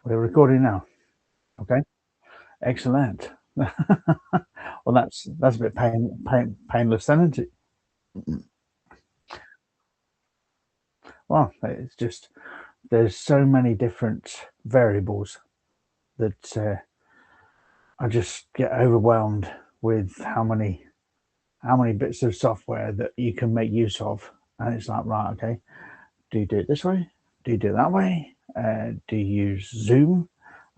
We're recording now. Okay. Excellent. Well, that's a bit painless, then, isn't it? Well, it's just there's so many different variables that I just get overwhelmed with how many bits of software that you can make use of, and it's like, right, okay, do you do it this way? Do you do it that way? Do you use Zoom?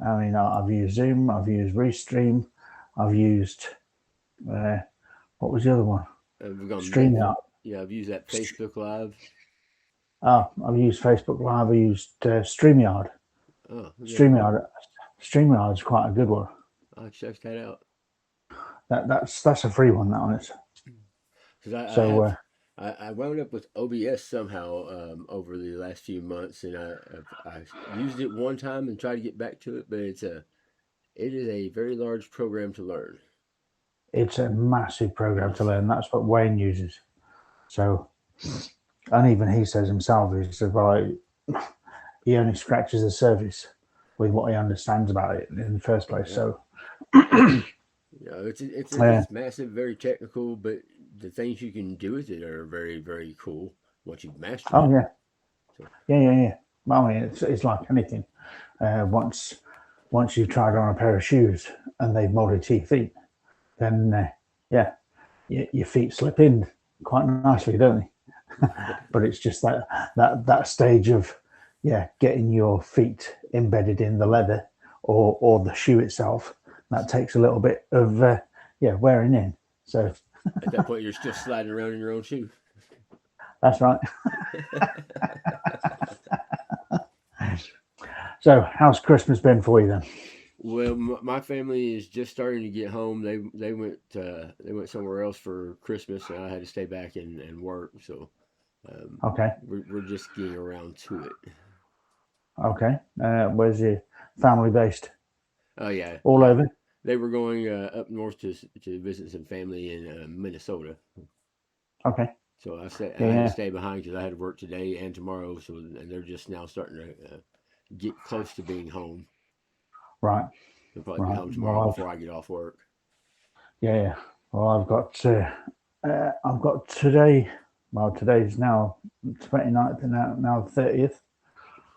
I mean, I've used Zoom, I've used Restream, I've used uh, what was the other one? We've gone. StreamYard. Yeah, I've used that Facebook Live. Oh, I've used Facebook Live. I used StreamYard. Oh, yeah. StreamYard. StreamYard is quite a good one. I'll check that out. That's a free one. That one is. Because I So have I wound up with OBS somehow over the last few months, and I used it one time and tried to get back to it, but it is a very large program to learn. it's a massive program to Yes. learn. That's what Wayne uses. So, and even he says himself, he says, well, he only scratches the surface with what he understands about it in the first Oh place. yeah. So, uh, It's massive, very technical, but the things you can do with it are very very cool once you've mastered oh it. yeah, So yeah. Well, I mean, it's like anything. Once you've tried on a pair of shoes and they've molded to your feet, then yeah, your feet slip in quite nicely, don't they? But it's just that stage of getting your feet embedded in the leather or the shoe itself. That takes a little bit of wearing in. So at that point, you're still sliding around in your own shoe. that's right. So how's Christmas been for you then? Well, my family is just starting to get home. They went somewhere else for Christmas, and I had to stay back and work. So um, Okay, we're just getting around to it. okay. Where's your family based? Oh yeah, All yeah. over. They were going up north to visit some family in Minnesota. Okay. So I Yeah, had to yeah. stay behind because I had to work today and tomorrow. So and they're just now starting to get close to being home. Right, They'll probably be right. home tomorrow Well, before I get off work. yeah. Well, I've got today. Well, today's now 29th and now 30th.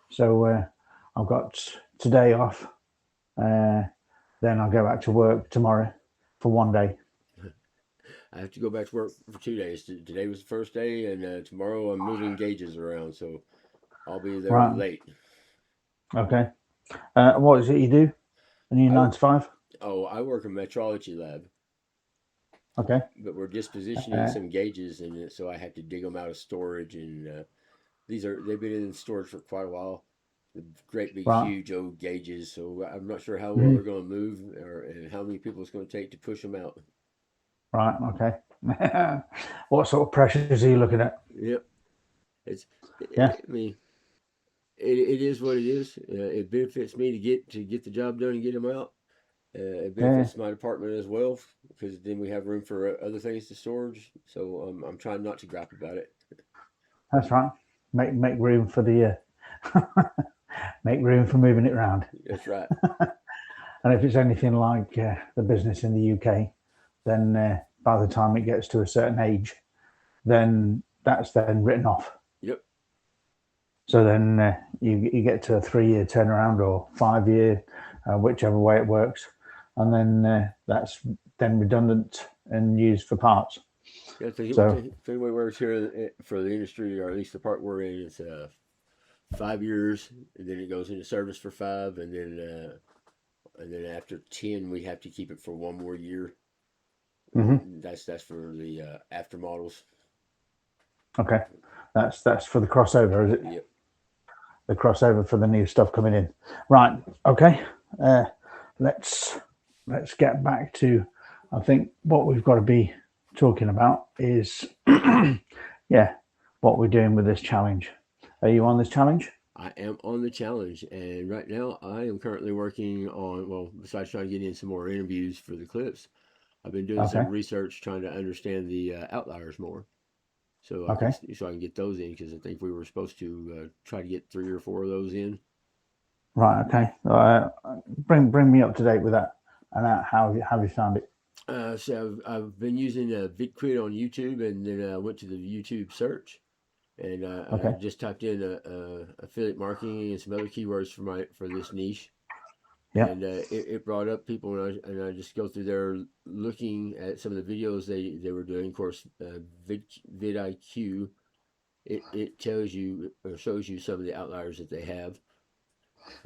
So I've got today off. Uh, then I'll go back to work tomorrow for one day. I have to go back to work for 2 days. Today was the first day, and tomorrow I'm moving gauges around, so I'll be there Right. late. Okay. What is it you do? A new I 9 to 5? I work in metrology lab, Okay. but we're dispositioning Uh, some gauges, and so I have to dig them out of storage. And they've been in storage for quite a while. The great big right. huge old gauges. So I'm not sure how well Mhm. they're going to move, or and how many people it's going to take to push them out. Right. Okay. What sort of pressures are you looking at? Yep, it's. Yeah. I mean, it is what it is. It benefits me to get the job done and get them out. It Yeah. benefits my department as well because then we have room for other things to storage. So I'm trying not to gripe about it. That's right. Make room for the make room for moving it around. That's right. And if it's anything like the business in the UK, then by the time it gets to a certain age, then that's then written off. Yep. So then you get to a 3 year turnaround or 5 year, whichever way it works, and then that's then redundant and used for parts. Yeah. So If anybody works here for the industry, or at least the part we're in, it's 5 years, and then it goes into service for 5, and then after 10, we have to keep it for one more year. mhm. That's for the after models. Okay, that's for the crossover, is it? Yep. The crossover for the new stuff coming in, right? Okay, uh, let's let's get back to. I think what we've got to be talking about is, yeah, what we're doing with this challenge. Are you on this challenge? I am on the challenge, and right now I am currently working on, well, besides trying to get in some more interviews for the clips, I've been doing Okay, some research trying to understand the outliers more, okay, so I can get those in because I think we were supposed to try to get 3 or 4 of those in. Right. Okay. Bring me up to date with that. And how have you found it? So I've been using VidQuid on YouTube, and then I went to the YouTube search, and I Okay. just typed in affiliate marketing and some other keywords for this niche, Yeah. and it brought up people, and I just go through there looking at some of the videos they were doing. Of course, vidIQ, it tells you or shows you some of the outliers that they have.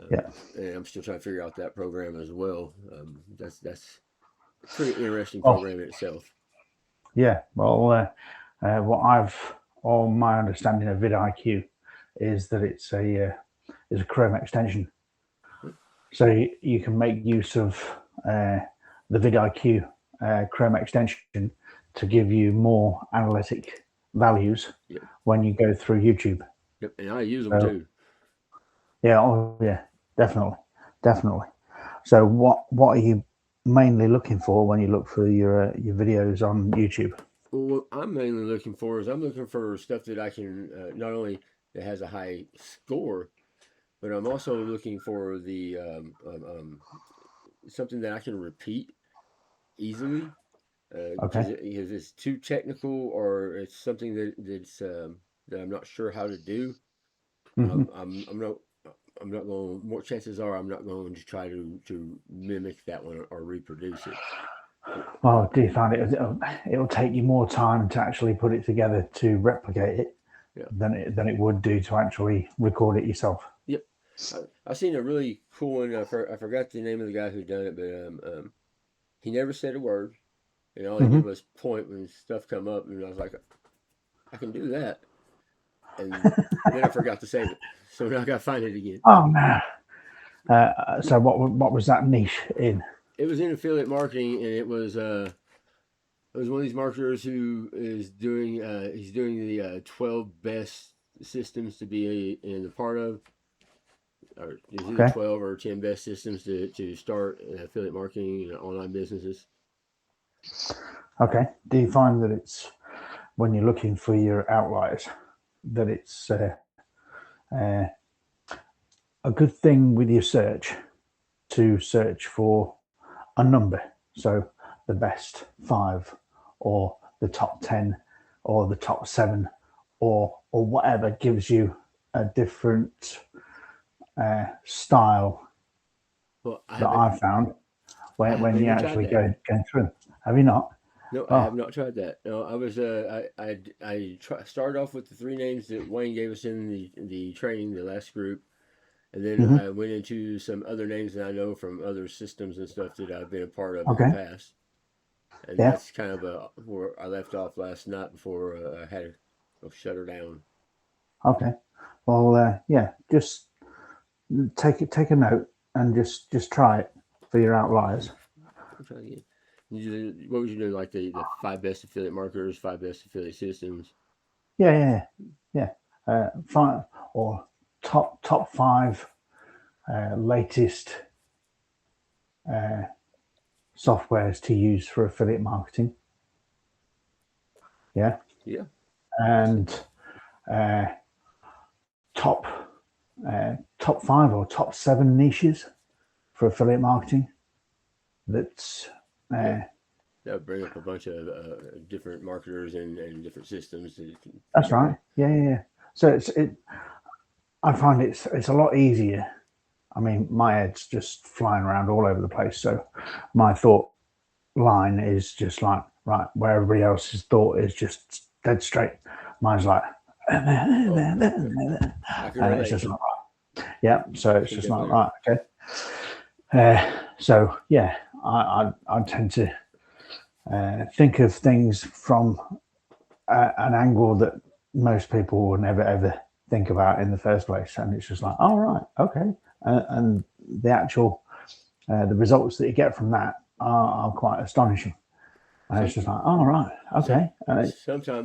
Yeah. And I'm still trying to figure out that program as well. That's a pretty interesting Oh, program in itself. yeah. Well, what I've all my understanding of vidIQ is that it's a Chrome extension, so you can make use of uh, the vidIQ Chrome extension to give you more analytic values Yep, when you go through YouTube. yep, and I use them So too. yeah, oh yeah, definitely, definitely. So what are you mainly looking for when you look for your videos on YouTube? Well, what I'm mainly looking for is I'm looking for stuff that I can not only that has a high score, but I'm also looking for the something that I can repeat easily Okay. because it's too technical or it's something that I'm not sure how to do. Hmm. I'm not. I'm not going. More chances are I'm not going to try to mimic that one or reproduce it. Well, do you find it'll take you more time to actually put it together to replicate it Yeah. than it would do to actually record it yourself? Yep. I've seen a really cool one. I forgot the name of the guy who done it, but he never said a word, and all he did Hmm. was point when stuff come up, and I was like, I can do that, and then I forgot to save it, so now I got to find it again. Oh no. So what was that niche in? It was in affiliate marketing, and it was one of these marketers who is doing he's doing the 12 best systems to be in the part of, or is either Okay. 12 or 10 best systems to start affiliate marketing and online businesses. Okay. Do you find that it's when you're looking for your outliers that it's uh, a good thing with your search to search for a number? So the best five, or the top 10, or the top seven, or whatever gives you a different style Well, I that haven't I've found I when haven't you even tried actually that. go through them. Have you not? No, I have Oh, not tried that. No, I was started off with the three names that Wayne gave us in the training, the last group, and then hmm, I went into some other names that I know from other systems and stuff that I've been a part of in the okay, past, and yeah, that's kind of where I left off last night before I had to shut her down. okay. Well, yeah, just take a note and just try it for your outliers. I'm trying to get. What would you do? Like the five best affiliate marketers, five best affiliate systems. Yeah, yeah, yeah. Five or top five latest softwares to use for affiliate marketing. Yeah, Yeah, that's and uh, top top five or top seven niches for affiliate marketing. That's yeah. uh, That would bring up a bunch of different marketers and different systems that you can that's figure right. out. Yeah, yeah, yeah. So it. I find it's a lot easier. I mean, my head's just flying around all over the place. So my thought line is just like right where everybody else's thought is just dead straight. Mine's like, Oh, and yeah, I can it's relate. just like yeah. So I it's can just like definitely. right, okay. So yeah, I tend to think of things from an angle that most people will never ever think about in the first place, and it's just like, all right, okay, and the actual the results that you get from that are quite astonishing. And it's Some, just like, all right, some, okay,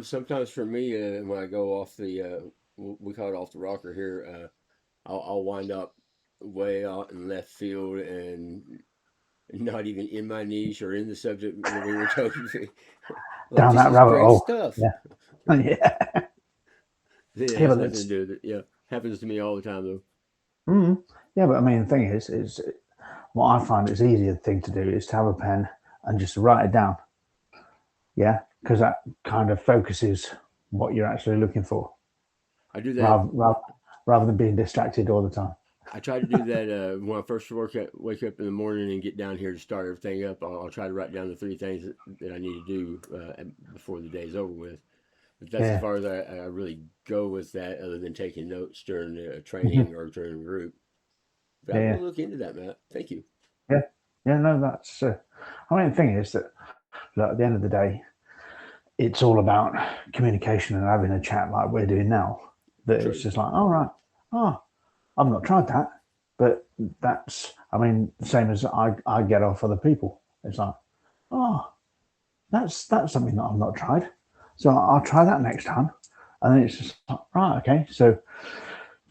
sometimes for me, when I go off we call it off the rocker here. I'll wind up way out in left field and not even in my niche or in the subject that we were talking to. Like down this that is rabbit great hole. stuff. Yeah, yeah, It yeah, has but nothing to that's do with it. Yeah, happens to me all the time though. Mm. Yeah, but I mean, the thing is what I find is easier thing to do is to have a pen and just write it down. Yeah, because that kind of focuses what you're actually looking for, I do that. rather than being distracted all the time. I try to do that when I first wake up in the morning and get down here to start everything up. I'll try to write down the three things that I need to do before the day's over with. But that's as Yeah. far as I really go with that, other than taking notes during a Hmm. training or during a group. But I Yeah, will look into that, Matt. Thank you. yeah, yeah. No, that's. I mean, the thing is that look, at the end of the day, it's all about communication and having a chat like we're doing now. That it's True. just like, all right, oh, I've not tried that, but that's. I mean, the same as I get off other people. It's like, oh, that's something that I've not tried, so I'll try that next time. And then it's just like, right, okay. So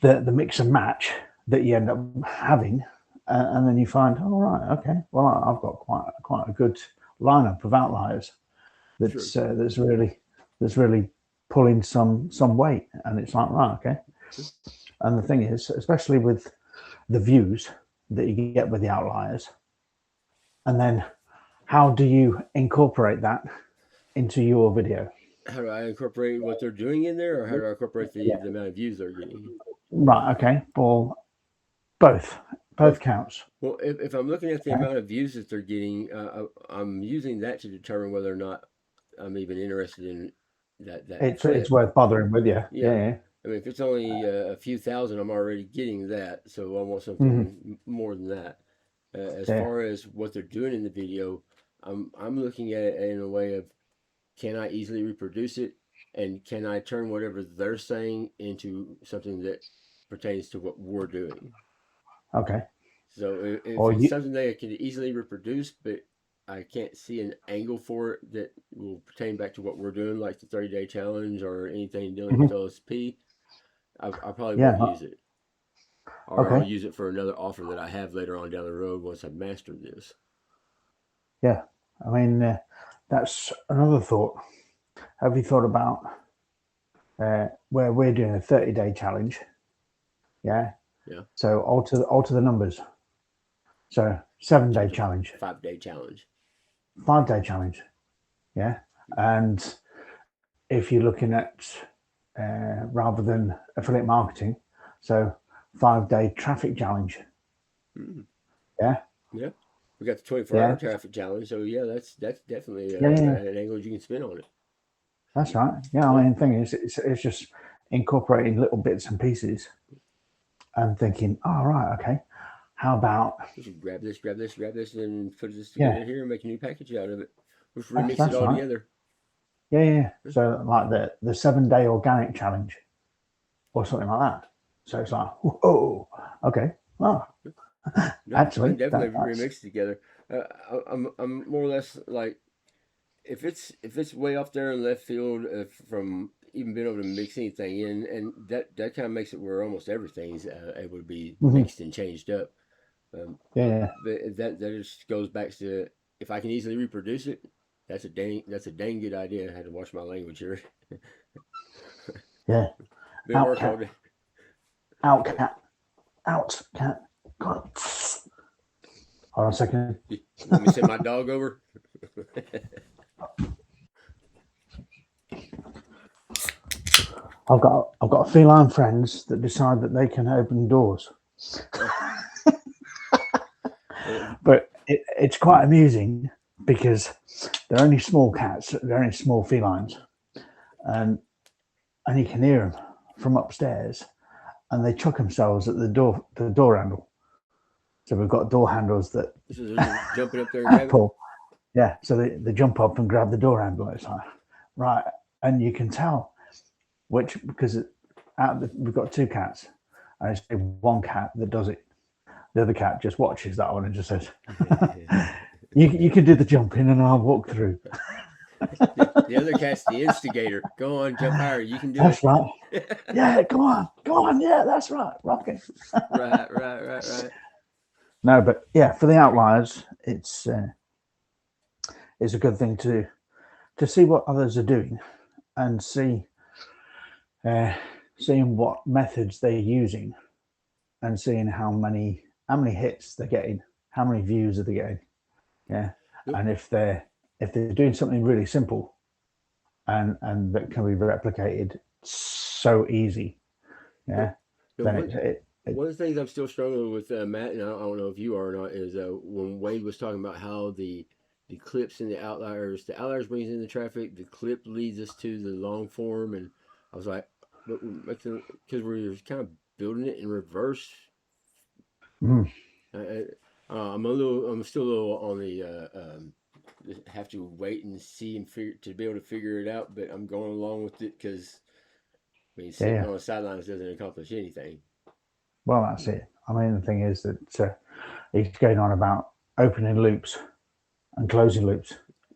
the mix and match that you end up having, and then you find, oh right, okay, well I've got quite a good lineup of outliers True. that's really pulling some weight, and it's like right, okay. And the thing is, especially with the views that you get with the outliers, and then how do you incorporate that into your video? How do I incorporate what they're doing in there, or how do I incorporate Yeah, the amount of views they're getting? right, okay. Well, both Both. counts. Well, if I'm looking at the Okay, amount of views that they're getting, I'm using that to determine whether or not I'm even interested in that it's clip. worth bothering with you. Yeah. Yeah, I mean, if it's only a few thousand, I'm already getting that. So I want yeah. Hmm. something more than that. As Yeah. far as what they're doing in the video, I'm looking at it in a way of, can I easily reproduce it, and can I turn whatever they're saying into something that pertains to what we're doing. Okay. So if Or it's you. something that I can easily reproduce, but I can't see an angle for it that will pertain back to what we're doing, like the 30-day challenge or anything dealing with Mhm. OSP, I probably Yeah. won't use it, or I'll Okay. use it for another offer that I have later on down the road once I've mastered this. Yeah. I mean, that's another thought. Have you thought about where we're doing a 30-day challenge? Yeah. Yeah, So alter the numbers. So 7-day change it challenge, 5-day challenge. 5-day challenge. Yeah. And if you're looking at rather than affiliate marketing, so 5-day traffic challenge. Mm, Yeah. yeah, we got the 24-hour Yeah. traffic challenge, so yeah, that's definitely Yeah. Yeah. an angle you can spin on it. That's right. Yeah. I Yeah, mean, the thing is, it's just incorporating little bits and pieces and thinking, oh, right, okay, how about, we should grab this, grab this, grab this, and put this together yeah, here and make a new package out of it. Let's remix it that's all right. together. Yeah, yeah. Yeah. So, like the 7-day organic challenge or something like that. So it's like, whoa, okay, well, No, I actually, can definitely that's, remix it together. I'm more or less like, if it's way off there in left field from even being able to mix anything in, and that kind of makes it where almost everything's able to be mhm, mixed and changed up. Um, yeah, yeah, but that just goes back to, if I can easily reproduce it, that's a dang good idea. I had to watch my language here. yeah. Been at Out work all cat, day. out cat, out cat. God. Hold on a second. You want me to send my dog over? I've got feline friends that decide that they can open doors, uh, but it's quite amusing because they're only small cats, they're only small felines, and you can hear them from upstairs, and they chuck themselves at the door handle. So we've got door handles that so they're just jumping up there and grabbing it. pull. Yeah, so they jump up and grab the door handle. It's like right, and you can tell which because we've got two cats, and it's one cat that does it. The other cat just watches that one and just says, "You can do the jumping, and I'll walk through." The other cat's the instigator. Go on, jump higher. You can do That's it. right. Yeah, come on. Yeah, that's right. Rocking. Right, right, right, right. No, but yeah, for the outliers, it's a good thing to see what others are doing and uh, seeing what methods they're using and seeing how many hits they're getting, how many views are they getting, yeah, The, and if they're doing something really simple and that can be replicated so easy, the, yeah, the then one it one of the things I'm still struggling with, Matt, and I don't know if you are or not, is when Wade was talking about how the clips and the outliers brings in the traffic, the clip leads us to the long form, and I was like, but because we're kind of building it in reverse. mm, I'm still a little on the have to wait and see and figure to be able to figure it out. But I'm going along with it because I mean, yeah, sitting yeah. on the sidelines doesn't accomplish anything. Well, that's it. I mean, the thing is that he's going on about opening loops and closing loops,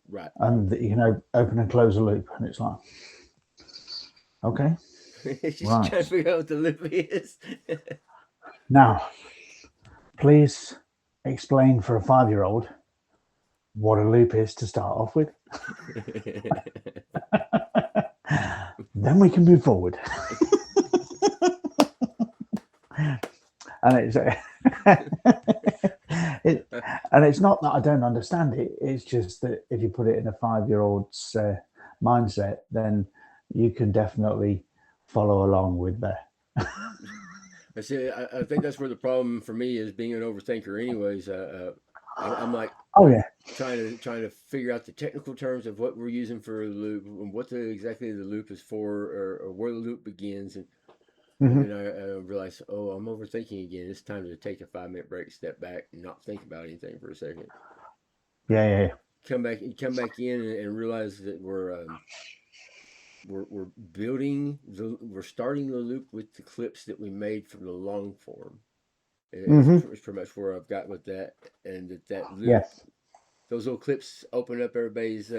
Right. and that you can open and close a loop, and it's like, okay, It's just right. trying to figure out what the loop is. Now, please explain for a 5-year-old what a loop is to start off with. Then we can move forward. And it's it, and it's not that I don't understand it. It's just that if you put it in a 5-year-old's mindset, then you can definitely follow along with that. I see. I think that's where the problem for me is being an overthinker. Anyways, I'm like Oh yeah. trying to figure out the technical terms of what we're using for the loop and what exactly the loop is for, or where the loop begins, and Hmm. then I realized, oh, I'm overthinking again. It's time to take a 5 minute break, step back, and not think about anything for a second. Yeah, yeah, yeah. Come back in and realize that we're we're starting the loop with the clips that we made from the long form. Hmm. It's pretty much where I've got with that, and that loop, Yeah, those little clips open up everybody's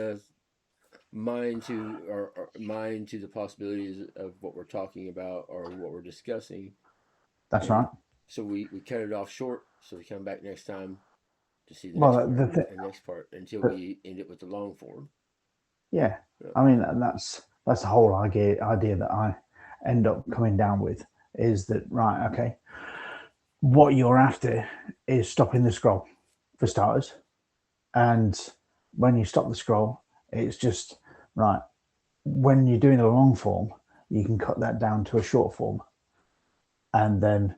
mind to the possibilities of what we're talking about or what we're discussing, that's and right. so we cut it off short, so we come back next time to see the next Well, part and next part until the we end it with the long form. yeah. Yeah. I mean, that's the whole idea that I end up coming down with is that right? Okay, what you're after is stopping the scroll for starters, and when you stop the scroll, it's just right. When you're doing a long form, you can cut that down to a short form, and then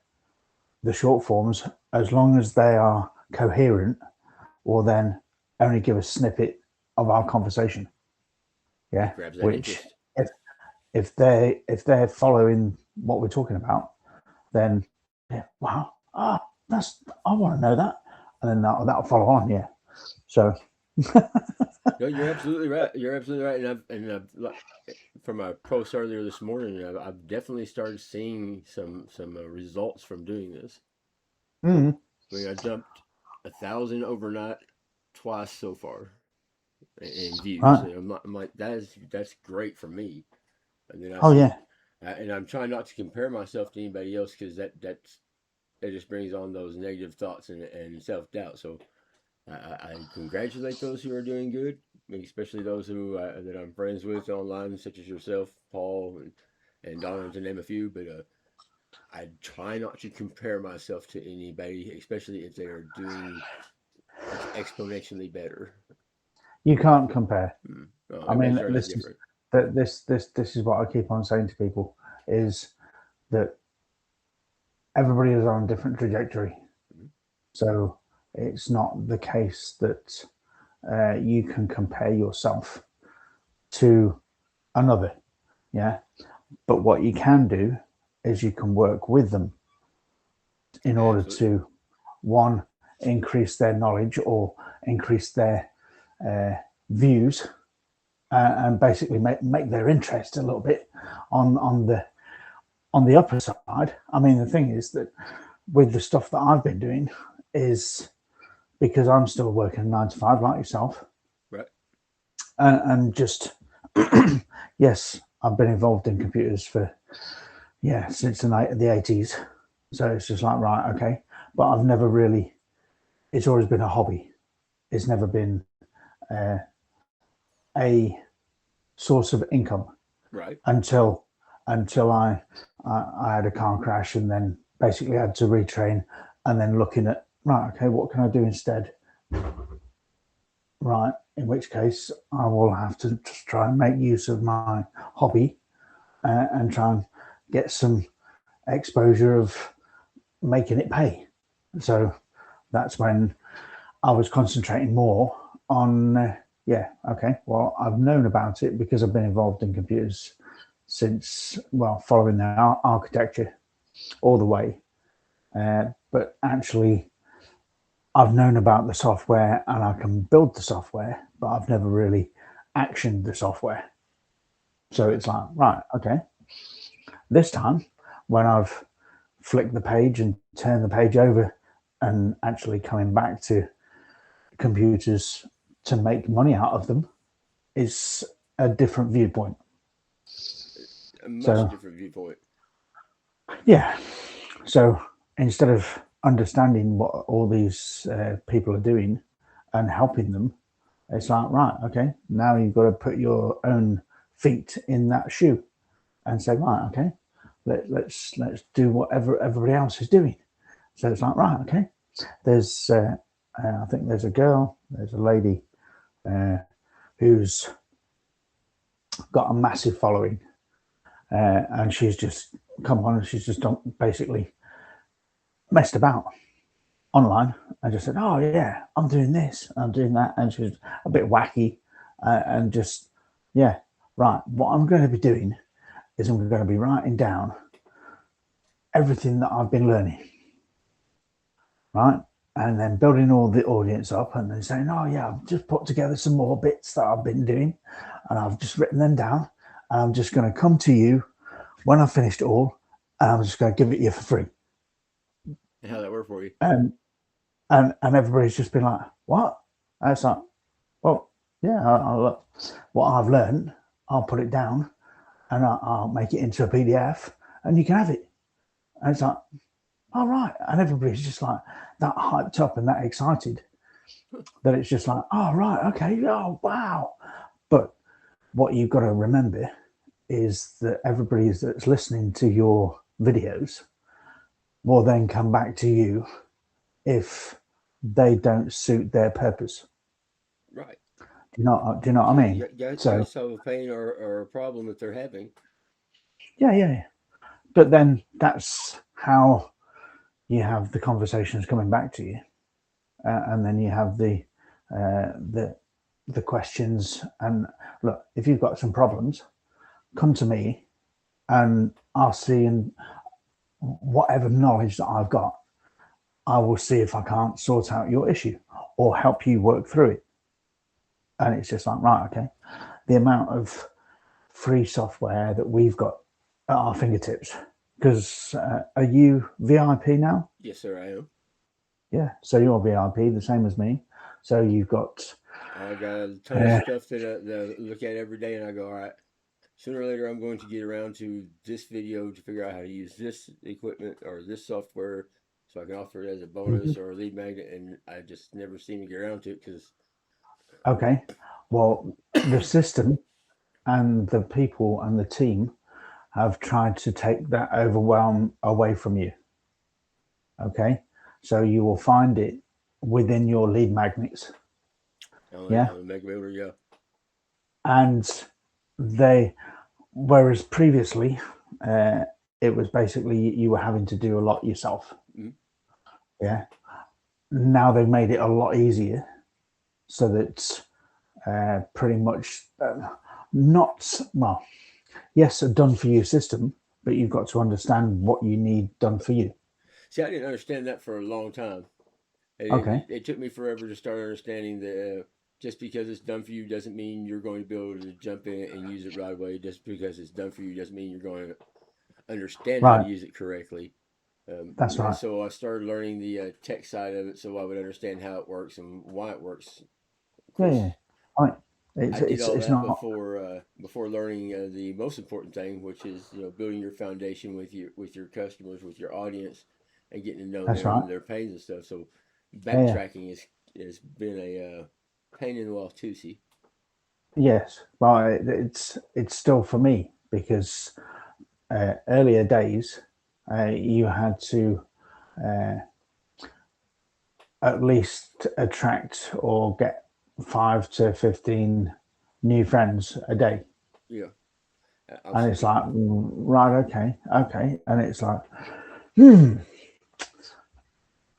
the short forms, as long as they are coherent, will then only give a snippet of our conversation. Yeah, It grabs that which interest. if if they're following what we're talking about, then yeah, wow, that's I want to know that, and then that'll follow on. Yeah, so No, you're absolutely right. You're absolutely right. From a post earlier this morning, I've definitely started seeing some results from doing this. So, mm, I mean, I jumped 1,000 overnight twice so far in views, right. and I'm like that's great for me. And then I Oh see, yeah, and I'm trying not to compare myself to anybody else because that just brings on those negative thoughts and self doubt. So I congratulate those who are doing good, especially those who that I'm friends with online, such as yourself, Paul, and Donna, to name a few. But I try not to compare myself to anybody, especially if they are doing exponentially better. you can't compare. Oh, I mean, everybody's journey is different. this is what I keep on saying to people is that everybody is on a different trajectory. Mhm. So it's not the case that you can compare yourself to another. Yeah. But what you can do is you can work with them in order Absolutely. to, one, increase their knowledge or increase their uh, views, and basically make their interest a little bit on the upper side. I mean, the thing is that with the stuff that I've been doing is because I'm still working 9 to 5 like yourself, Right. and just yes, I've been involved in computers for since the 80s. So it's just like right, okay, but I've never really. It's always been a hobby. It's never been uh, a source of income Right. until I had a car crash, and then basically had to retrain, and then looking at, right, okay, what can I do instead? Right, in which case I will have to just try and make use of my hobby, and try and get some exposure of making it pay. So that's when I was concentrating more on, yeah, okay, well, I've known about it because I've been involved in computers since, well, following the architecture all the way. But actually, I've known about the software and I can build the software, but I've never really actioned the software. So Right. it's like, right, okay, this time when I've flicked the page and turned the page over and actually coming back to computers to make money out of them is a different viewpoint. A much So, different viewpoint. yeah, so instead of understanding what all these people are doing and helping them, it's like, right, okay, now you've got to put your own feet in that shoe and say, right, okay, let's do whatever everybody else is doing. So it's like, right, okay, there's, I think there's a girl, there's a lady uh, who's got a massive following, and she's just come on and she's just done, basically messed about online and just said, oh yeah, I'm doing this, I'm doing that, and she was a bit wacky, and just, yeah, right, what I'm going to be doing is I'm going to be writing down everything that I've been learning, right? And then building all the audience up and then saying, oh, yeah, I've just put together some more bits that I've been doing and I've just written them down. And I'm just going to come to you when I've finished it all and I'm just going to give it you for free. And how that worked for you? And and everybody's just been like, what? And it's like, well, yeah, what I've learned, I'll put it down and I'll make it into a PDF and you can have it. And it's like, all right. And everybody's just like that hyped up and that excited that it's just like, oh, right, okay, oh, wow. But what you've got to remember is that everybody that's listening to your videos will then come back to you if they don't suit their purpose. Right. Do you know what I Yeah, mean? you got to So solve a pain or a problem that they're having. yeah, yeah, yeah. But then that's how you have the conversations coming back to you, and then you have the the questions. And look, if you've got some problems, come to me, and I'll see, and whatever knowledge that I've got, I will see if I can't sort out your issue or help you work through it. And it's just like, right, okay, the amount of free software that we've got at our fingertips. Because are you VIP now? Yes, sir, I am. Yeah, so you're VIP, the same as me. So you've got, I got a ton of uh, stuff that I look at every day, and I go, all right, sooner or later, I'm going to get around to this video to figure out how to use this equipment or this software so I can offer it as a bonus mhm, or a lead magnet. And I just never seem to get around to it because, okay, well, the system and the people and the team have tried to take that overwhelm away from you. Okay, so you will find it within your lead magnets. Yeah, on the Mega Builder, yeah. and they, whereas previously, uh, it was basically you were having to do a lot yourself. Mm-hmm. Yeah, now they've made it a lot easier so that pretty much not, well, yes, a done for you system, but you've got to understand what you need done for you. See, I didn't understand that for a long time. And Okay, it took me forever to start understanding that just because it's done for you doesn't mean you're going to be able to jump in and use it right away. Just because it's done for you doesn't mean you're going to understand how to right, use it correctly. that's And right. so I started learning the tech side of it so I would understand how it works and why it works. Of Yeah, course, yeah. I I did all it's that not before learning the most important thing, which is building your foundation with your customers, with your audience, and getting to know that's them right. and their pains and stuff. So Yeah, yeah. backtracking is has been a pain in the well too. See, Yes, but it's still for me because earlier days. you had to uh, at least attract or get 5 to 15 new friends a day. Yeah, And it's absolutely. like, right, okay, okay. And it's like, hmm,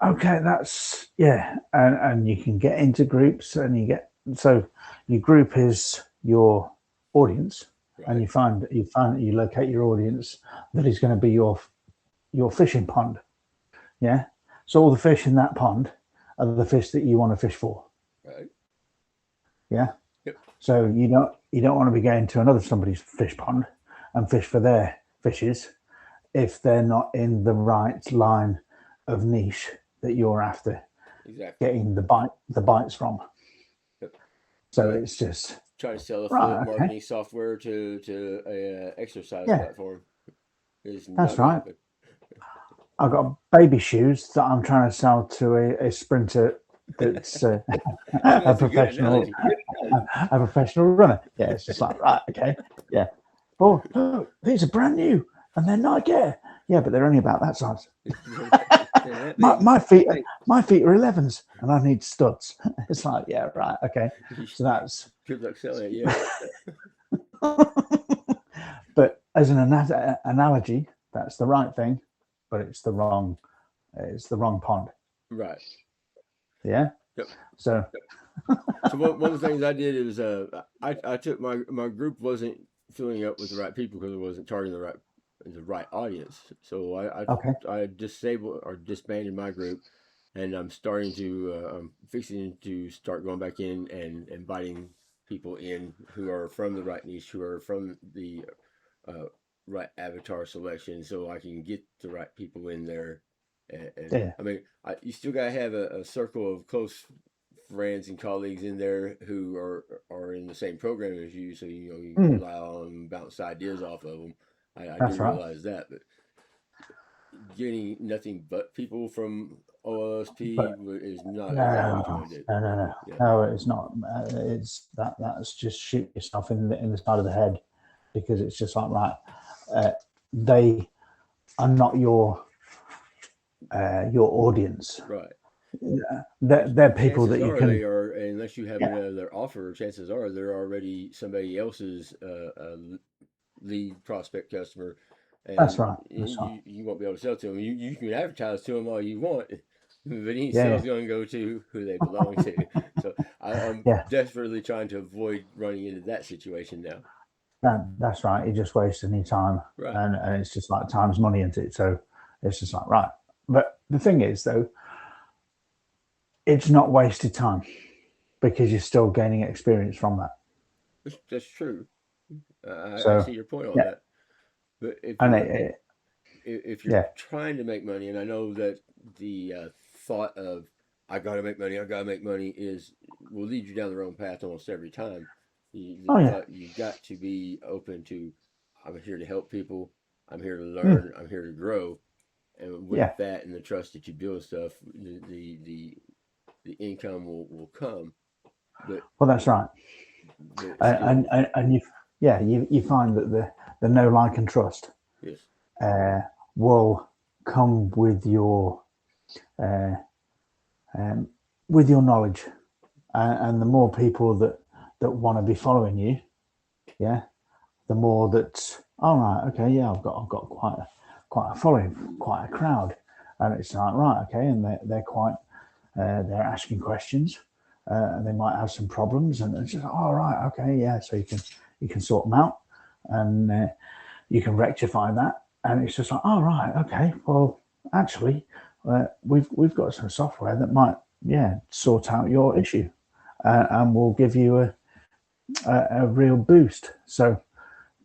okay, that's, yeah. And you can get into groups and you get, so your group is your audience, and Right. you find that you locate your audience that is going to be your fishing pond. Yeah. So all the fish in that pond are the fish that you want to fish for. Right. Yeah. Yep. So you don't want to be going to another somebody's fish pond and fish for their fishes if they're not in the right line of niche that you're after Exactly. getting the bites from. Yep. So Uh, it's just Trying to sell affiliate right. Okay. marketing software to a exercise Yeah, platform is not that's going to right. happen. I've got baby shoes that I'm trying to sell to a sprinter that's a That's a good professional analogy. a professional runner. Yeah, it's just like right. Okay. Yeah. Oh, look, these are brand new and they're Nike Air. Yeah, but they're only about that size. They're that my, big. my feet my feet are 11s and I need studs. It's like, yeah, right, okay. So that's Good luck selling it. Yeah. but as an analogy, that's the right thing, but it's the wrong pond. Right. Yeah. Yep. So So one of the things I did is I took my group wasn't filling up with the right people because it wasn't targeting the right audience. So okay. I disabled or disbanded my group, and I'm fixing to start going back in and inviting people in who are from the right niche, who are from the uh, right avatar selection, so I can get the right people in there. And Yeah. I mean, you still gotta have a circle of close friends and colleagues in there who are in the same program as you, so you can Mm, rely on them, bounce ideas off of them. I do that's right. realize that, but getting nothing but people from OLSP But is not exactly no, what you want to do. no, no, no, Yeah, no. It's not. It's that's just shoot yourself in the side of the head, because it's just like right. Uh, they are not your audience. right. They're people Chances that you are they can. are, unless you have Yeah, another offer. Chances are they're already somebody else's lead prospect customer, that's and right. That's right. you won't be able to sell to them. You can advertise to them all you want, but any Yeah, sales going to go to who they belong to. So I'm yeah. desperately trying to avoid running into that situation now. That's right. You're just wasting your time, Right. and it's just like time's money, isn't it? So it's just like right. But the thing is, though, it's not wasted time because you're still gaining experience from that. That's true. I So see your point on yeah, that. But and if you're yeah, trying to make money, and I know that the thought of I gotta make money is will lead you down the wrong path almost every time. The oh yeah, thought you've got to be open to. I'm here to help people. I'm here to mm, learn. I'm here to grow. And with yeah. that and the trust that you build stuff, the income will come. But Well, that's right. still, And you find that the no like and trust yes, uh, will come uh, um, with your knowledge, and the more people that want to be following you, yeah, the more that all right, okay, yeah, I've got quite a following, quite a crowd, and it's like right, okay, and they're quite they're asking questions, and they might have some problems, and it's just all right, okay, yeah, so you can sort them out, and you can rectify that, and it's just like all right, okay, well, actually, we've got some software that might yeah sort out your issue, and will give you a real boost. So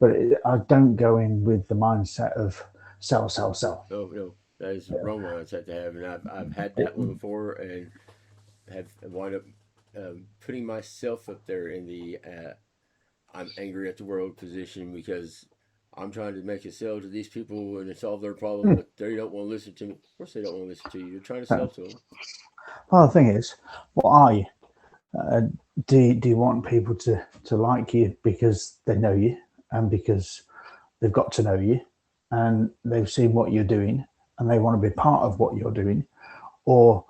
but I don't go in with the mindset of sell, sell, sell. no, no, that is the wrong mindset to have, and I've had that one before, and have wound up putting myself up there in the I'm angry at the world position because I'm trying to make a sale to these people and solve their problem, but they don't want to listen to me. Of course, they don't want to listen to you. You're trying to sell to them. Well, the thing is, what are you? Uh, do you want people to like you because they know you and because they've got to know you, and they've seen what you're doing and they want to be part of what you're doing, or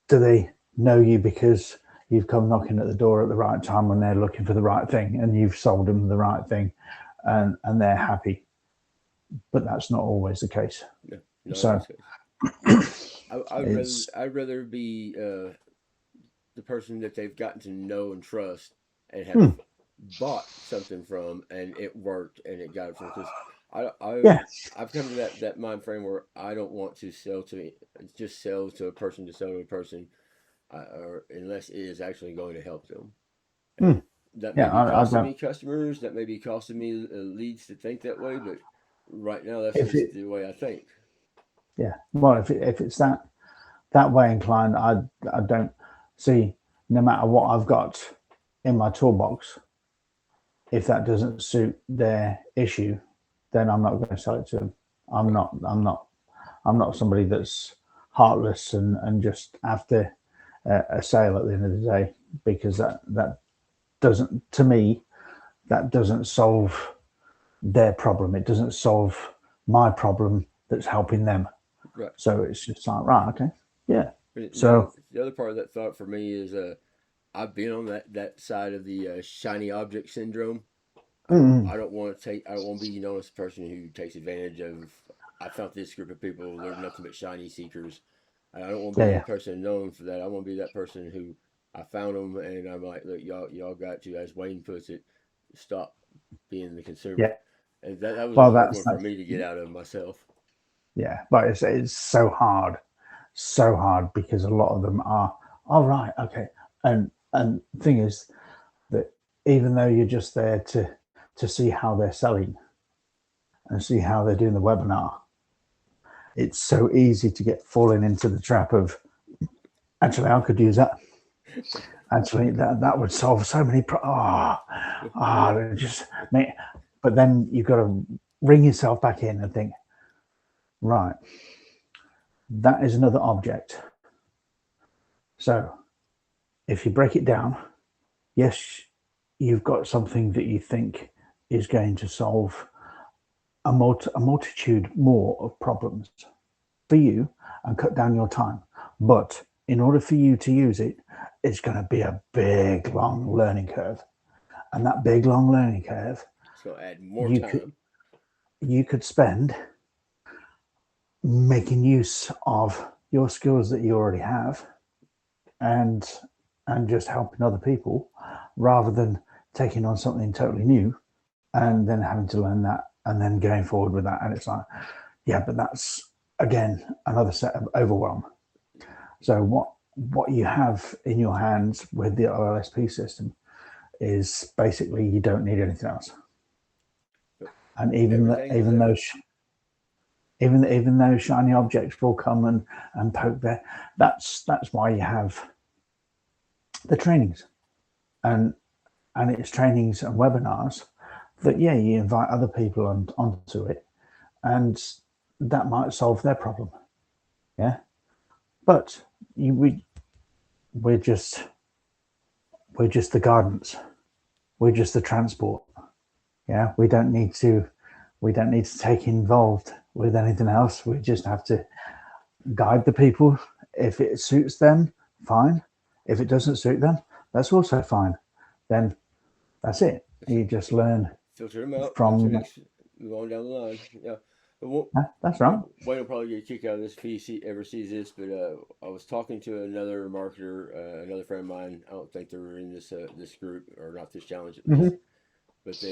do they know you because you've come knocking at the door at the right time when they're looking for the right thing and you've sold them the right thing, and they're happy? But that's not always the case. No, not So always the case. I'd rather it's be the person that they've gotten to know and trust and have hmm, bought something from and it worked and it got it from because I I've yeah, I've come to that mind frame where I don't want to sell to a person to sell to a person, or unless it is actually going to help them. hmm, And that may yeah. be I costing don't. me customers, that may be costing me leads to think that way, but right now that's If just it, the way I think. yeah, well, if it's that way inclined, I don't see. No matter what I've got in my toolbox, if that doesn't suit their issue, then I'm not going to sell it to them. I'm Right, not. I'm not. I'm not somebody that's heartless and just after a sale at the end of the day, because that doesn't, to me, that doesn't solve their problem. It doesn't solve my problem that's helping them. right. So it's just like, right, okay, yeah. But So the other part of that thought for me is I've been on that side of the shiny object syndrome. mm, I don't want to be known as a person who takes advantage of. I found this group of people. They're nothing but shiny seekers. I don't want to yeah, be yeah, the person known for that. I want to be that person who I found them and I'm like, look, y'all got to, as Wayne puts it, stop being the consumer. yeah. And that was a Well, hard one for that's me to get out of myself. yeah, but it's so hard because a lot of them are all right, okay, and thing is that even though you're just there to see how they're selling and see how they're doing the webinar, it's so easy to get falling into the trap of actually I could use that. Actually, that would solve so many. Just make. But then you've got to ring yourself back in and think, right, that is another object. So if you break it down, yes, you've got something that you think is going to solve a multitude more of problems for you and cut down your time. But in order for you to use it, it's going to be a big, long learning curve. And that big, long learning curve, It's gonna add more you could time. you could spend making use of your skills that you already have and just helping other people rather than taking on something totally new and then having to learn that and then going forward with that. And it's like, yeah, but that's again another set of overwhelm. So what you have in your hands with the OLSP system is basically you don't need anything else. But And everything is even there. those even those shiny objects will come and poke there. That's why you have the trainings and it's trainings and webinars that yeah you invite other people onto it and that might solve their problem. Yeah, but we're just we're just the guidance. We're just the transport. Yeah, we don't need to take involved with anything else. We just have to guide the people. If it suits them, fine. If it doesn't suit them, that's also fine. Then that's it. You just learn Filter them out. Go to the from next. Move on down the line. Yeah. But won't, that's right. Wayne will probably get a kick out of this if ever sees this. But I was talking to another marketer, another friend of mine. I don't think they were in this group or not this challenge at least. Mm-hmm. But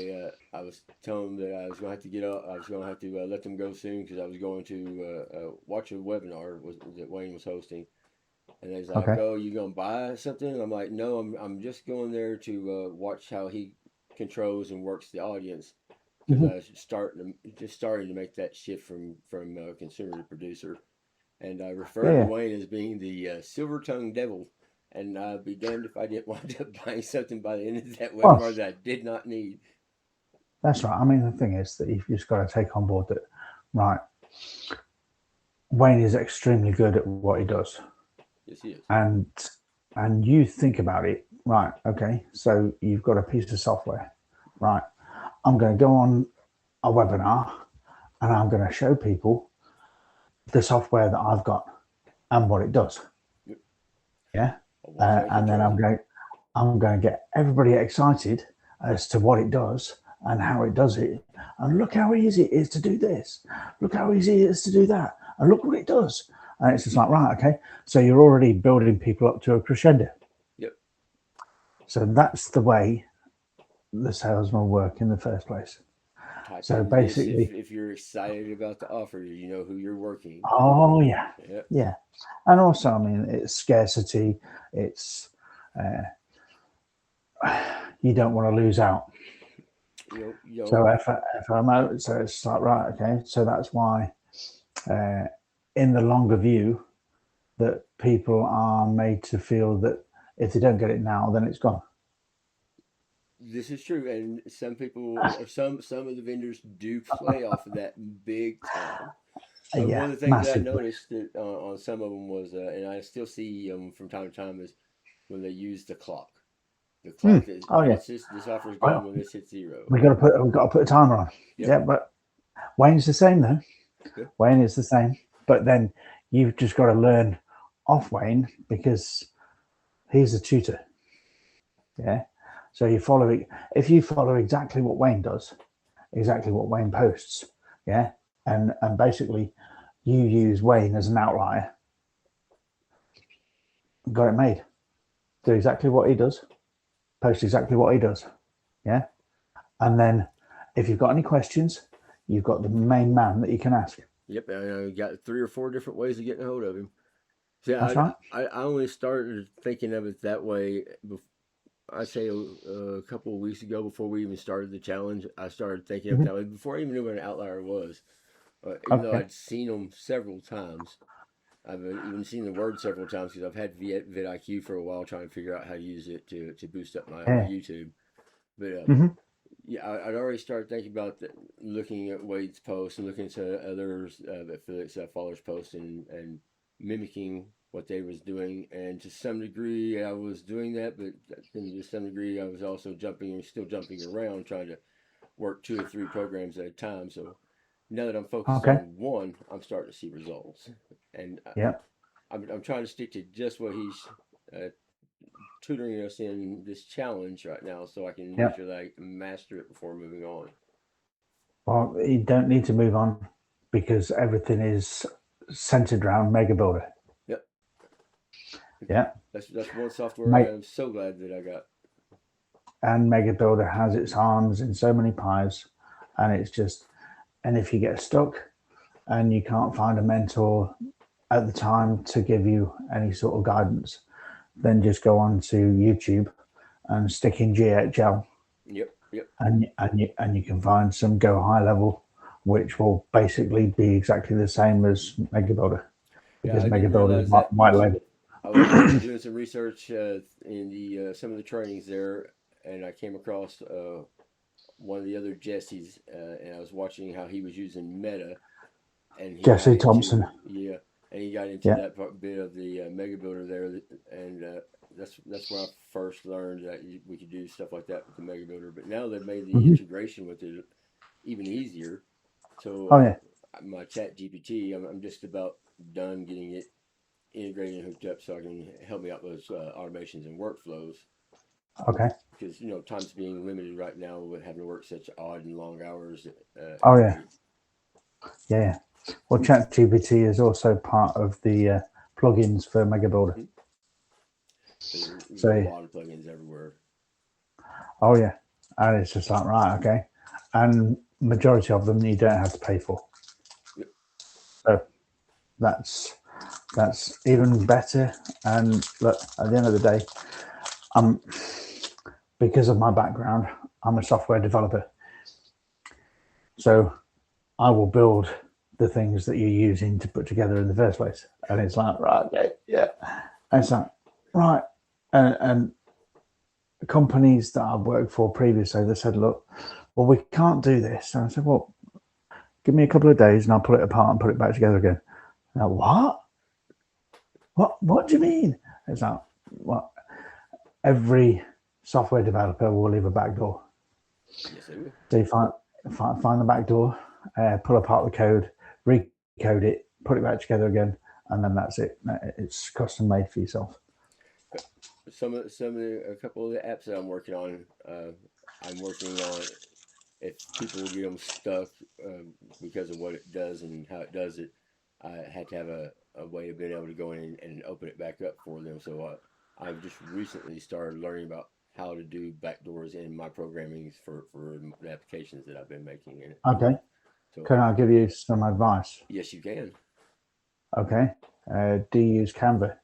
I was telling them that I was going to have to get up. I was going to have to let them go soon because I was going to watch a webinar that Wayne was hosting. And he's like, Okay. "Oh, you gonna buy something?" And I'm like, "No, I'm just going there to watch how he controls and works the audience because Mm-hmm. I was starting to make that shift from consumer to producer." And I Yeah, referred to yeah, Wayne as being the silver tongued devil. And I'd be damned if I didn't wind up buying something by the end of that well, webinar that I did not need. that's right. I mean, the thing is that you've just got to take on board that, right? Wayne is extremely good at what he does, Yes, he is. and you think about it, right? Okay, so you've got a piece of software, right? I'm going to go on a webinar and I'm going to show people the software that I've got and what it does. Yep. Yeah. A walk-away And then controller. I'm going to get everybody excited as to what it does and how it does it. And look how easy it is to do this. Look how easy it is to do that. And look what it does. And it's just like, right, okay. So you're already building people up to a crescendo. Yep. So that's the way the salesman will work in the first place. Type So in this basically, if you're excited about the offer. You know who you're working. oh yeah, Yep. yeah. And also, I mean, it's scarcity. It's you don't want to lose out. Yo. So if I'm out, so it's like right, okay. So that's why, uh, in the longer view, that people are made to feel that if they don't get it now, then it's gone. This is true, and some people or some of the vendors do play off of that big time. Yeah, One of the things that I massively. noticed that on some of them was, and I still see from time to time, is when they use the clock. The Hmm. clock is Oh yeah. this offer is gone Well, when this hits zero. we got to put a timer on. Yep. Yeah, but Wayne's the same though. Yep. Wayne is the same, but then you've just got to learn off Wayne because he's a tutor. Yeah. So you follow it. If you follow exactly what Wayne does, exactly what Wayne posts, yeah, and basically you use Wayne as an outlier, got it made. Do exactly what he does, post exactly what he does, yeah, and then if you've got any questions, you've got the main man that you can ask. Yep. I got 3 or 4 different ways of getting a hold of him. See, That's right. I only started thinking of it that way. I'd say a couple of weeks ago, before we even started the challenge, I started thinking of it Mm-hmm. that way before I even knew what an outlier was. Even though Okay. I'd seen them several times, I've even seen the word several times because I've had vidIQ for a while, trying to figure out how to use it to boost up my Yeah. YouTube. But Mm-hmm. yeah, I'd already started thinking about looking at Wade's posts and looking to others affiliates followers posts and mimicking what they was doing. And to some degree, I was doing that, but then to some degree, I was also still jumping around, trying to work 2 or 3 programs at a time. So now that I'm focused Okay. on one, I'm starting to see results, and Yep. I'm trying to stick to just what he's uh, tutoring us in this challenge right now, so I can make Yep. sure that I master it before moving on. Well, you don't need to move on because everything is centered around Mega Builder. Yep, Yeah. that's one software I Mate, am so glad that I got. and Mega Builder has its arms in so many pies, and it's just, and if you get stuck and you can't find a mentor at the time to give you any sort of guidance, then just go on to YouTube and stick in GHL, Yep, yep. and you can find some Go High Level, which will basically be exactly the same as Mega Builder Yeah, because I Mega didn't Builder is realize that white label. I was doing some research in the some of the trainings there, and I came across one of the other Jesse's, and I was watching how he was using Meta, and he got Jesse Thompson. into yeah, and he got into Yeah. that bit of the Mega Builder there, and that's when I first learned that we could do stuff like that with the Mega Builder. But now they've made the Mm-hmm. integration with it even easier. So Oh yeah. my Chat GPT, I'm just about done getting it integrated and hooked up so I can help me out with automations and workflows. Okay. Because time's being limited right now with having to work such odd and long hours Oh every yeah. day. Yeah. Yeah. Well, ChatGPT is also part of the plugins for Mega Builder. Mm-hmm. There's a So, lot of plugins everywhere. oh yeah, and it's just like right, okay, and majority of them you don't have to pay for. Yep. So that's even better. And look, at the end of the day, I'm because of my background, I'm a software developer. So I will build the things that you're using to put together in the first place. And it's like, right, okay, yeah. And it's like, right. And companies that I've worked for previously, they said, look, well, we can't do this. And I said, well, give me a couple of days and I'll pull it apart and put it back together again. Now, what? What do you mean? It's like, well, every software developer will leave a back door. Yes, they will. So you find the back door pull apart the code, recode it, put it back together again, and then that's it. It's custom made for yourself. A couple of the apps that I'm working on. If people get them stuck because of what it does and how it does it, I had to have a way of being able to go in and open it back up for them. So I've just recently started learning about how to do backdoors in my programming for the applications that I've been making in it. Okay. So Can I give you some advice? yes, you can. Okay. Do you use Canva?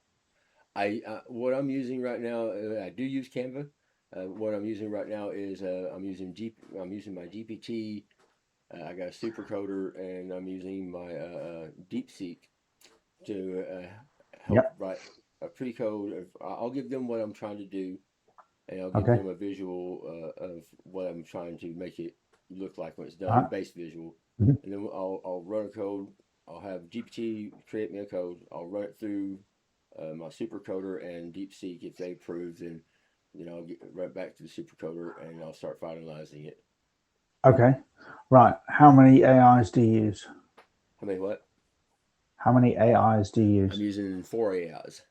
I what I'm using right now, I do use Canva. What I'm using right now is I'm using my GPT. I got a supercoder, and I'm using my DeepSeek to help Yep. write a pre-code. I'll give them what I'm trying to do, and I'll give Okay. them a visual of what I'm trying to make it look like when it's All done, a right. base visual, Mhm. and then I'll run a code. I'll have GPT create me a code. I'll run it through my supercoder and DeepSeek. If they approve, then I'll get right back to the supercoder and I'll start finalizing it. Okay. Right. How many AIs do you use? How many what? How many AIs do you I'm use? using 4 AIs.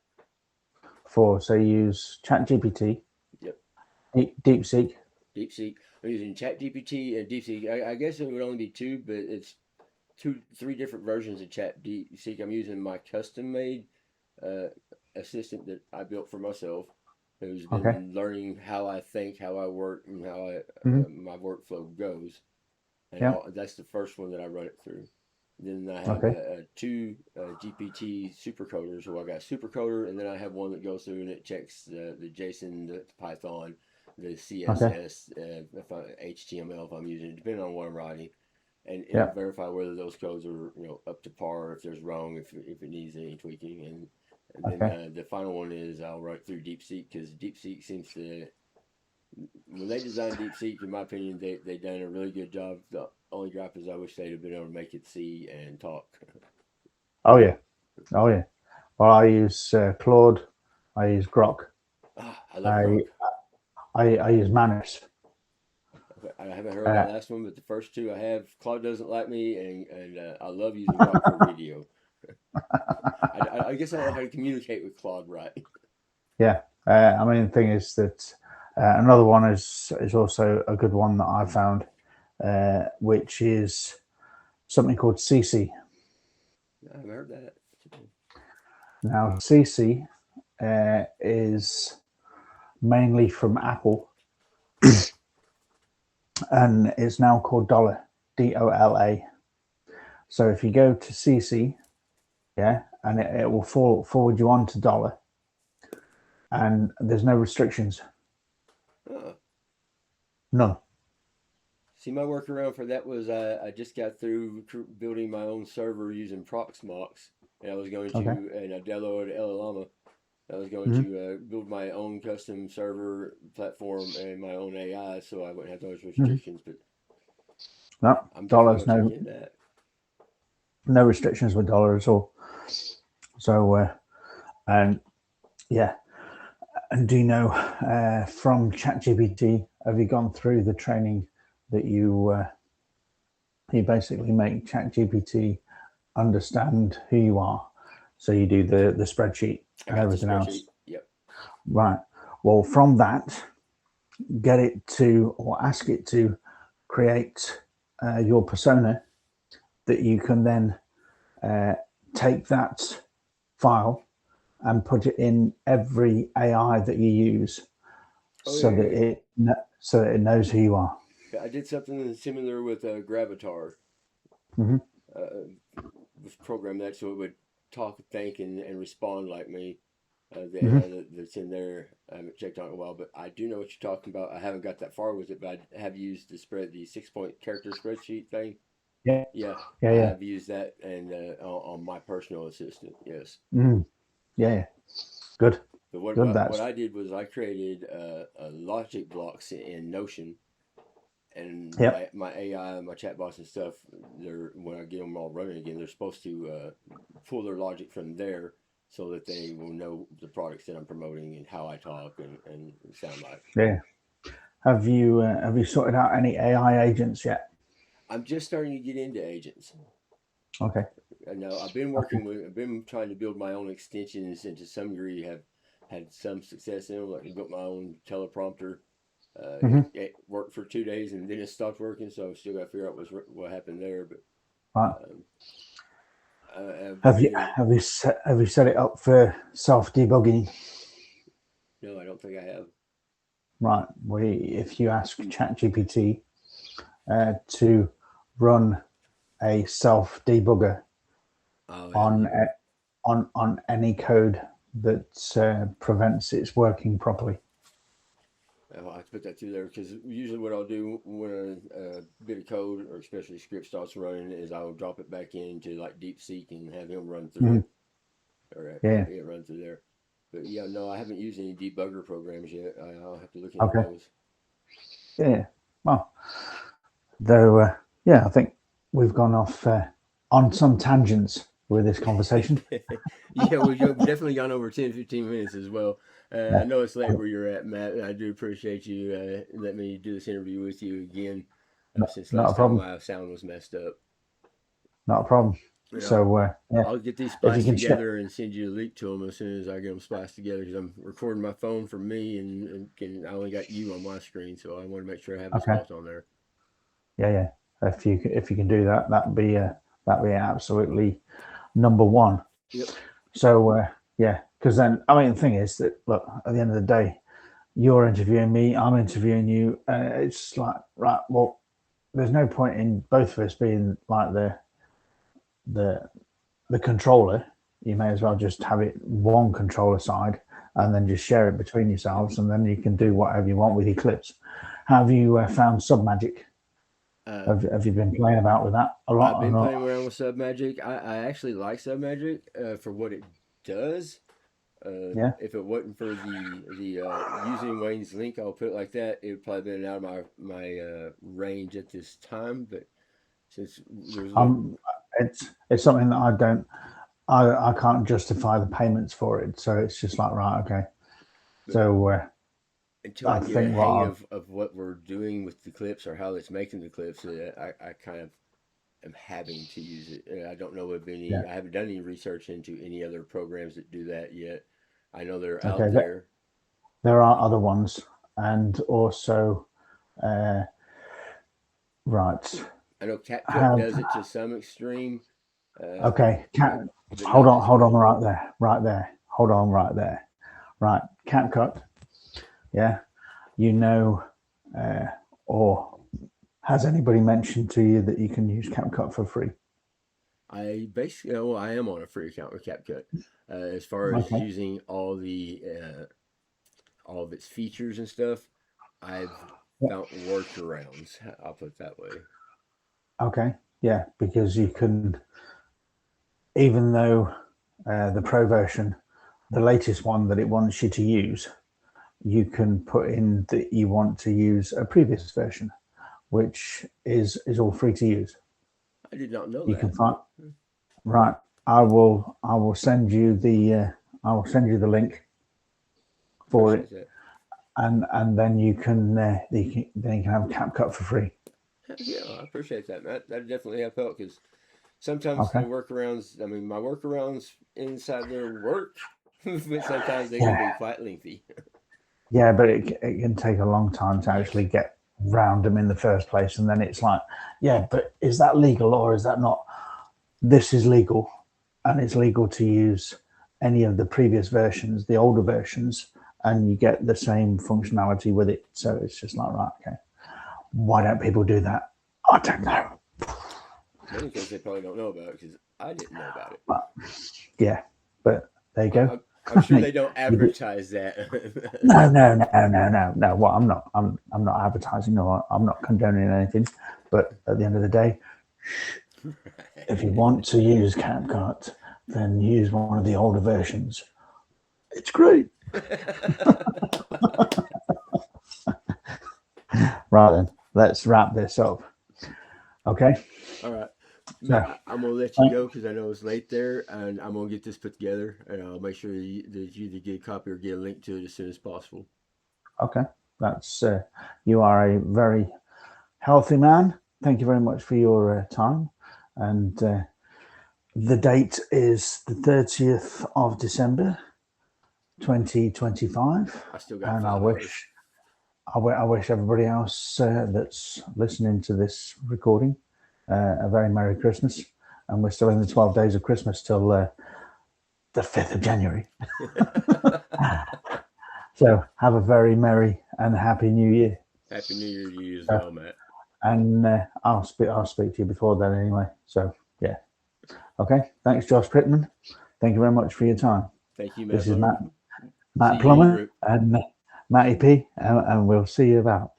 Four. So you use ChatGPT, Yep. DeepSeek. DeepSeek. I'm using ChatGPT and DeepSeek. I guess it would only be two, but it's three different versions of ChatGPT. I'm using my custom made uh, assistant that I built for myself, who's Okay. been learning how I think, how I work, and how Hmm. my workflow goes. And Yeah. that's the first one that I run it through. Then I have Okay. two GPT supercoders. So I got a supercoder, and then I have one that goes through and it checks the JSON, the Python, the Okay. CSS, HTML if I'm using it, depending on what I'm writing, and it'll Yeah. verify whether those codes are up to par, if there's wrong, if it needs any tweaking, and then Okay. the final one is I'll run it through DeepSeek because DeepSeek seems to when they designed DeepSeek, in my opinion, they done a really good job. The only gripe is I wish they'd have been able to make it see and talk. Oh yeah. Oh yeah. Well, I use Claude. I use Grok. I love I Grok. I use Manus. Okay, I haven't heard Uh, that last one, but the first two I have. Claude doesn't like me, and I love using Grok for video. I guess I don't know how to communicate with Claude right. yeah. I mean, the thing is that another one is also a good one that I found, which is something called CC. I haven't heard that. Now, CC is mainly from Apple, and it's now called Dollar, DOLA. So if you go to CC, yeah, and it will forward you on to Dollar, and there's no restrictions, Huh. none. See, my workaround for that was I just got through building my own server using Proxmox, and Okay. I downloaded Llama. I was going Mm-hmm. to build my own custom server platform and my own AI, so I wouldn't have those Mm-hmm. restrictions. But No, I'm definitely Dollar's going to check no into that. no restrictions with Dollar at all. So and yeah, and do you know from ChatGPT, have you gone through the training that you basically make ChatGPT understand who you are? So you do the spreadsheet I and got the everything spreadsheet. else, Yep. right? Well, from that, get it to or ask it to create your persona that you can then uh, take that file and put it in every AI that you use, Oh so that it knows who you are. yeah. I did something similar with Gravatar. Hmm. Uh, was programmed that so it would talk, think, and respond like me. The Hmm. AI that's in there, I haven't checked on it in a while, but I do know what you're talking about. I haven't got that far with it, but I have used the 6 point character spreadsheet thing. Yeah, Yeah, yeah, I yeah. have used that and on my personal assistant. Yes, Mm, yeah, yeah. Good, but good. what That's I did was I created a logic blocks in Notion, and yep, my AI, my chatbots and stuff. They're when I get them all running again, they're supposed to pull their logic from there so that they will know the products that I'm promoting and how I talk and sound like. yeah. Have you sorted out any AI agents yet? I'm just starting to get into agents. Okay. I know Okay. I've been trying to build my own extensions, and to some degree have had some success in them. Like I built my own teleprompter. Hmm. It worked for 2 days and then it stopped working, so I've still got to figure out what happened there. But Right. um, I've been getting Have you set it up for self debugging? no, I don't think I have. Right. If you ask ChatGPT to run a self debugger Oh, it hasn't on done that. any code that prevents its working properly. I'll have to put that through there because usually what I'll do when a bit of code or especially script starts running is I'll drop it back into like DeepSeek and have him run through Mhm. it or Yeah. have it run through there. But yeah, no, I haven't used any debugger programs yet. I'll have to look into Okay. those. Yeah. Well, though, yeah, I think we've gone off on some tangents with this conversation. Yeah, we've definitely gone over 10, 15 minutes as well. I Yeah. know it's late where you're at, Matt. And I do appreciate you letting me do this interview with you again since Not a last time problem. my sound was messed up. Not a problem. You know, So, yeah, I'll get these if you spliced can share. together and send you a link to them as soon as I get them spliced together because I'm recording my phone for me and I only got you on my screen, so I want to make sure I have us Okay. both on there. Yeah, yeah. If you can do that, that'd be absolutely number one. Yep. So, yeah, because then I mean the thing is that look at the end of the day, you're interviewing me, I'm interviewing you. It's like right. Well, there's no point in both of us being like the the controller. You may as well just have it one controller side Yep. and then just share it between yourselves, and then you can do whatever you want with your clips. Have you found Submagic? Uh, Have you been playing about with that a I've lot or been not? playing around with Submagic. I actually like Submagic for what it does. Yeah. If it wasn't for the using Wayne's link, I'll put it like that. It would probably been out of my range at this time. But since there's a little, Um, it's something that I don't I can't justify the payments for it, so it's just like right, okay. but So until I I get a think what hang I'll of what we're doing with the clips or how it's making the clips, I kind of am having to use it. I don't know of yeah, any. I haven't done any research into any other programs that do that yet. I know they're out okay. there. There are other ones, and also uh, right. I know CapCut Have does it to some extreme, okay. but not as Hold on, good. right there, right there. Hold on, right there, right. CapCut, yeah. You know, uh, or has anybody mentioned to you that you can use CapCut for free? I basically, well, I am on a free account with CapCut. As far as Okay. using all of its features and stuff, I've Yeah. found workarounds. I'll put it that way. Okay. Yeah, because you can, even though the pro version, the latest one that it wants you to use, you can put in that you want to use a previous version, which is all free to use. I did not know You can that. find I right. I will send you I will send you the link for appreciate it, that. and then then you can have CapCut for free. Yeah, I appreciate that, Matt. That definitely have helped because sometimes the Okay. workarounds, I mean, my workarounds inside there work, but sometimes they can Yeah. be quite lengthy. Yeah, but it can take a long time to Yes. actually get round them in the first place, and then it's like, yeah, but is that legal or is that not? This is legal, and it's legal to use any of the previous versions, the older versions, and you get the same functionality with it. So it's just like, right, okay, why don't people do that? I don't know. Mainly because they probably don't know about it because I didn't know about it. But yeah, but there you I, go. I'm sure they don't You do- advertise that. no. Well, I'm not advertising or I'm not condoning anything. But at the end of the day, if you want to use CapCut, then use one of the older versions. It's great. Right then, let's wrap this up. Okay. All right. So, Matt, I'm gonna let you go because I know it's late there, and I'm gonna get this put together, and I'll make sure that you either get a copy or get a link to it as soon as possible. okay, that's you are a very healthy man, thank you very much for your time. And the date is the 30th of December, 2025. I still got And I 5 hours. wish I wish everybody else that's listening to this recording a very Merry Christmas. And we're still in the 12 days of Christmas till the 5th of January. So have a very merry and happy New Year. Happy New Year to you as Uh, well, Matt. and I'll speak to you before then anyway. So yeah, okay. Thanks, Josh Pittman. Thank you very much for your time. Thank you, Matt This is Plummer. See Matt you en Plummer route. and Matty P, and we'll see you about.